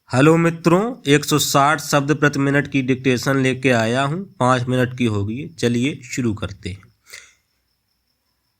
Hello मित्रों, 160 शब्द प्रति मिनट की डिक्टेशन लेके आया हूँ। 5 मिनट की होगी। चलिए शुरू करते हैं।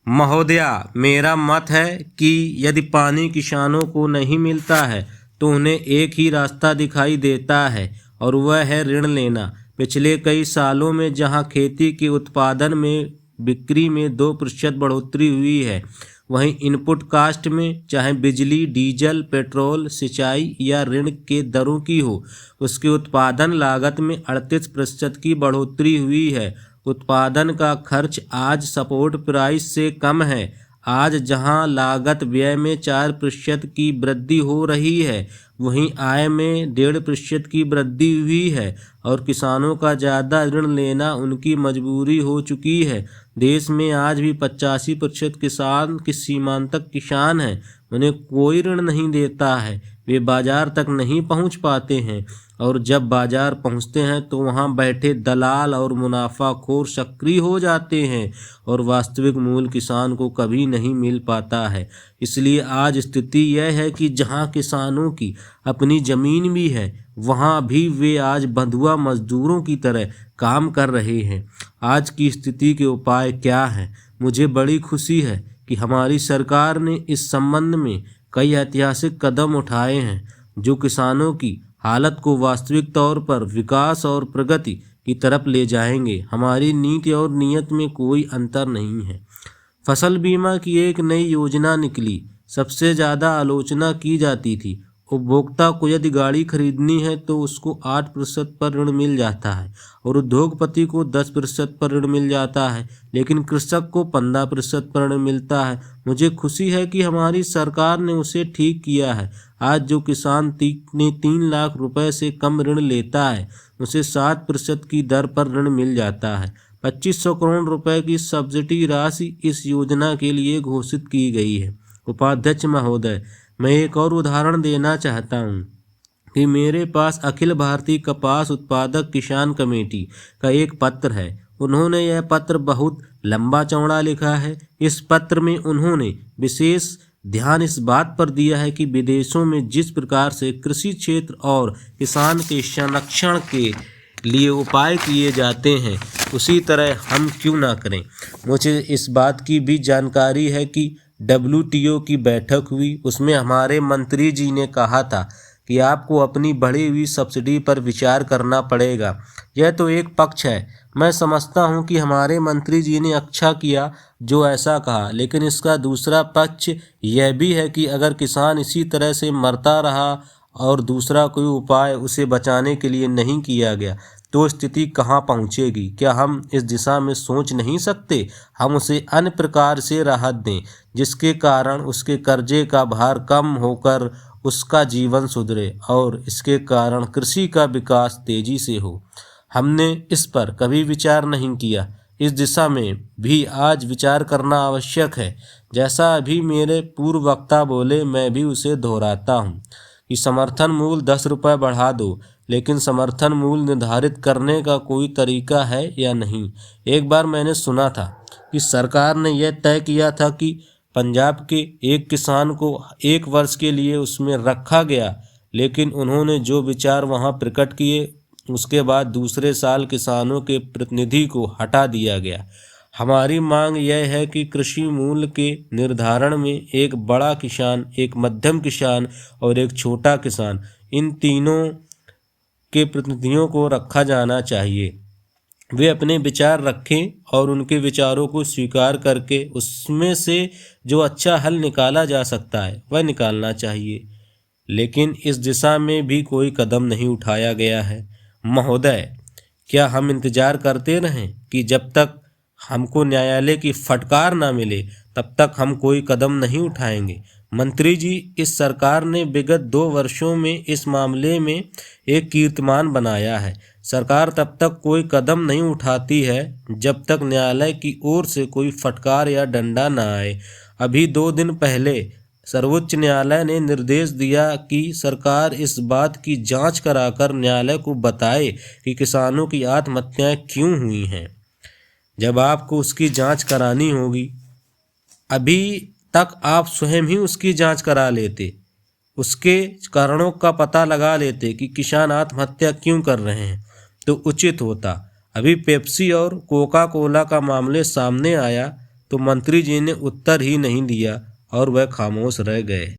महोदया, मेरा मत है कि यदि पानी किसानों को नहीं मिलता है तो उन्हें एक ही रास्ता दिखाई देता है और वह है ऋण लेना। पिछले कई सालों में जहां खेती के उत्पादन में बिक्री में 2% बढ़ोतरी हुई है, वहीं इनपुट कास्ट में चाहे बिजली, डीजल, पेट्रोल, सिंचाई या ऋण के दरों की हो, उसके उत्पादन लागत में 38% की बढ़ोतरी हुई है। उत्पादन का खर्च आज सपोर्ट प्राइस से कम है। आज जहां लागत व्यय में 4% की वृद्धि हो रही है, वहीं आय में 1.5% की वृद्धि हुई है और किसानों का ज़्यादा ऋण लेना उनकी मजबूरी हो चुकी है। देश में आज भी 85% किसान सीमांतक किसान हैं। उन्हें कोई ऋण नहीं देता है, वे बाजार तक नहीं पहुंच पाते हैं और जब बाजार पहुंचते हैं तो वहां बैठे दलाल और मुनाफाखोर सक्रिय हो जाते हैं और वास्तविक मूल्य किसान को कभी नहीं मिल पाता है। इसलिए आज स्थिति यह है कि जहां किसानों की अपनी ज़मीन भी है, वहां भी वे आज बंधुआ मजदूरों की तरह काम कर रहे हैं। आज की स्थिति के उपाय क्या हैं? मुझे बड़ी खुशी है कि हमारी सरकार ने इस संबंध में कई ऐतिहासिक कदम उठाए हैं जो किसानों की हालत को वास्तविक तौर पर विकास और प्रगति की तरफ ले जाएंगे। हमारी नीति और नीयत में कोई अंतर नहीं है। फसल बीमा की एक नई योजना निकली। सबसे ज़्यादा आलोचना की जाती थी। उपभोक्ता को यदि गाड़ी खरीदनी है तो उसको 8% पर ऋण मिल जाता है और उद्योगपति को 10% पर ऋण मिल जाता है, लेकिन कृषक को 15% पर ऋण मिलता है। मुझे खुशी है कि हमारी सरकार ने उसे ठीक किया है। आज जो किसान 3 लाख रुपए से कम ऋण लेता है, उसे 7% की दर पर ऋण मिल जाता है। 2500 करोड़ रुपए की सब्सिडी राशि इस योजना के लिए घोषित की गई है। उपाध्यक्ष महोदय, मैं एक और उदाहरण देना चाहता हूँ कि मेरे पास अखिल भारतीय कपास उत्पादक किसान कमेटी का एक पत्र है। उन्होंने यह पत्र बहुत लंबा चौड़ा लिखा है। इस पत्र में उन्होंने विशेष ध्यान इस बात पर दिया है कि विदेशों में जिस प्रकार से कृषि क्षेत्र और किसान के संरक्षण के लिए उपाय किए जाते हैं, उसी तरह हम क्यों ना करें। मुझे इस बात की भी जानकारी है कि WTO की बैठक हुई, उसमें हमारे मंत्री जी ने कहा था कि आपको अपनी बढ़ी हुई सब्सिडी पर विचार करना पड़ेगा। यह तो एक पक्ष है। मैं समझता हूं कि हमारे मंत्री जी ने अच्छा किया जो ऐसा कहा, लेकिन इसका दूसरा पक्ष यह भी है कि अगर किसान इसी तरह से मरता रहा और दूसरा कोई उपाय उसे बचाने के लिए नहीं किया गया तो स्थिति कहाँ पहुँचेगी। क्या हम इस दिशा में सोच नहीं सकते? हम उसे अन्य प्रकार से राहत दें जिसके कारण उसके कर्जे का भार कम होकर उसका जीवन सुधरे और इसके कारण कृषि का विकास तेजी से हो। हमने इस पर कभी विचार नहीं किया। इस दिशा में भी आज विचार करना आवश्यक है। जैसा अभी मेरे पूर्व वक्ता बोले, मैं भी उसे दोहराता हूँ कि समर्थन मूल्य 10 रुपये बढ़ा दो, लेकिन समर्थन मूल्य निर्धारित करने का कोई तरीका है या नहीं। एक बार मैंने सुना था कि सरकार ने यह तय किया था कि पंजाब के एक किसान को 1 वर्ष के लिए उसमें रखा गया, लेकिन उन्होंने जो विचार वहां प्रकट किए, उसके बाद दूसरे साल किसानों के प्रतिनिधि को हटा दिया गया। हमारी मांग यह है कि कृषि मूल्य के निर्धारण में एक बड़ा किसान, एक मध्यम किसान और एक छोटा किसान, इन तीनों के प्रतिनिधियों को रखा जाना चाहिए। वे अपने विचार रखें और उनके विचारों को स्वीकार करके उसमें से जो अच्छा हल निकाला जा सकता है वह निकालना चाहिए, लेकिन इस दिशा में भी कोई कदम नहीं उठाया गया है। महोदय, क्या हम इंतजार करते रहें कि जब तक हमको न्यायालय की फटकार ना मिले तब तक हम कोई कदम नहीं उठाएंगे? मंत्री जी, इस सरकार ने विगत 2 वर्षों में इस मामले में एक कीर्तिमान बनाया है। सरकार तब तक कोई कदम नहीं उठाती है जब तक न्यायालय की ओर से कोई फटकार या डंडा न आए। अभी 2 दिन पहले सर्वोच्च न्यायालय ने निर्देश दिया कि सरकार इस बात की जांच कराकर न्यायालय को बताए कि किसानों की आत्महत्याएं क्यों हुई हैं। जब आपको उसकी जांच करानी होगी, अभी तक आप स्वयं ही उसकी जांच करा लेते। उसके कारणों का पता लगा लेते कि किसान आत्महत्या क्यों कर रहे हैं तो उचित होता। अभी पेप्सी और कोका कोला का मामले सामने आया तो मंत्री जी ने उत्तर ही नहीं दिया और वह खामोश रह गए।